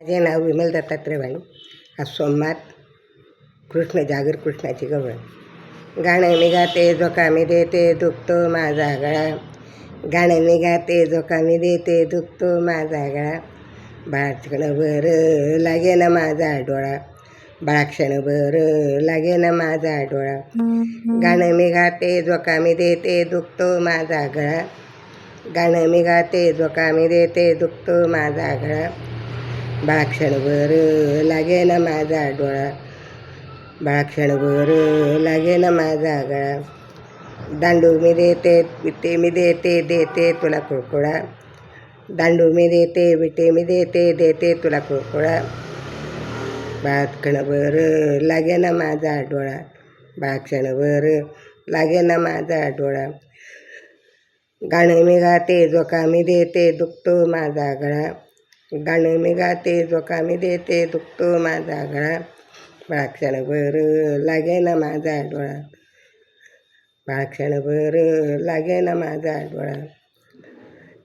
माझे नाव विमल दत्तात्रय वाणी. आज सोमवार, कृष्ण जागर कृष्णाची गवळ. गाणं मी गाते जो कामी देते दुखतो माझा गळा. गाणं मी गाते जो कामी देते दुखतो माझा गळा. बाळक्षणभर लागे ना माझा डोळा. बाळक्षणभर लागे ना माझा डोळा. गाणं मी गाते जो कामी देते दुखतो माझा गळा. गाणं मी गाते जो कामी देते दुखतो माझा गळा. बाळक्षणभर लागे ना माझा डोळा. बाळक्षणभर लागे ना माझा गळा. दांडू मी देते विटे मी देते देते तुला कुळकुळा. दांडू मी देते विटे मी देते देते तुला कुळकुळा. बाळक्षणभर लागे ना माझा डोळा. बाळक्षणभर लागे ना माझा डोळा. गाणं मी गाते जो कामी देते दुखतो माझा गळा. गाणं मी गाते जो कामी देते दुखतो माझा गळा. बाळक्षणभर लागे ना माझा डोळा. बाळक्षणभर लागे ना माझा डोळा.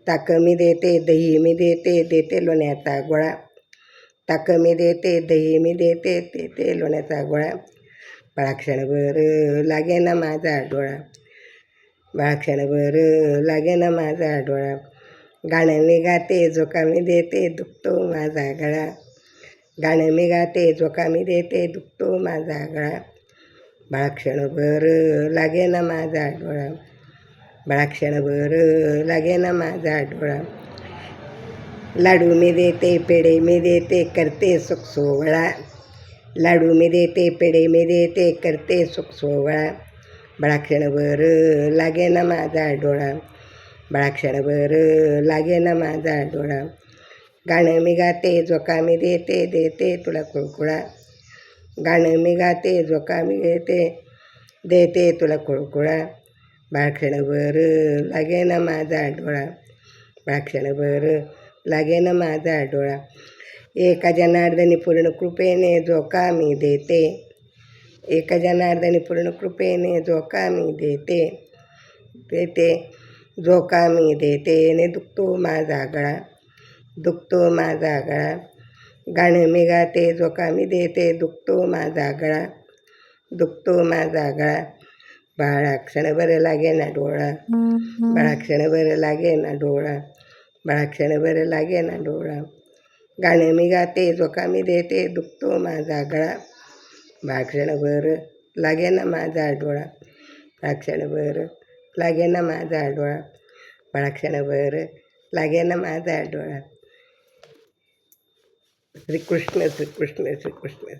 ताक मी देते दही मी देते देते लोण्याचा गोळा. ताक मी देते दही मी देते देते लोण्याचा गोळा. बाळक्षणभर लागे ना माझा डोळा. बाळक्षणभर लागे ना माझा डोळा. गाणं मी गाते जो कामी देते दुखतो माझा गळा. गाणं मी गाते जो कामी देते दुखतो माझा गळा. बाळक्षणभर लागे ना माझा डोळा. बाळक्षणभर लागे ना माझा डोळा. लाडू मी देते पेढे मी देते करते सुख सोहळा. लाडू मी देते पेढे मी देते करते सुख सोहळा. बाळक्षणभर लागे ना माझा डोळा. बाळक्षणभर लागे ना माझा डोळा. गाणं मी गाते जो कामी देते देते तुला कुळकुळा. गाणं मी गाते जो कामी देते देते तुला कुळकुळा. बाळक्षणभर लागे ना माझा डोळा. बाळक्षणभर लागे ना माझा डोळा. एका जनार्दनी पूर्ण कृपेने जो कामी देते. एका जनार्दनी पूर्ण कृपेने जो कामी देते देते जो कामी देते ने दुखतो माझा गळा. दुखतो माझा गळा. गाणं मी गाते जो कामी देते दुखतो माझा गळा. दुखतो माझा गळा. बाळक्षणभर लागे ना डोळा. बाळक्षणभर लागे ना डोळा. बाळक्षणभर लागे ना डोळा. गाणं मी गाते जो कामी देते दुखतो माझा गळा. बाळक्षणभर लागे ना माझा डोळा. बाळक्षणभर लागे ना माझा डोळा. बाळक्षणभर लागे ना माझा डोळा. श्रीकृष्ण श्रीकृष्ण श्रीकृष्ण.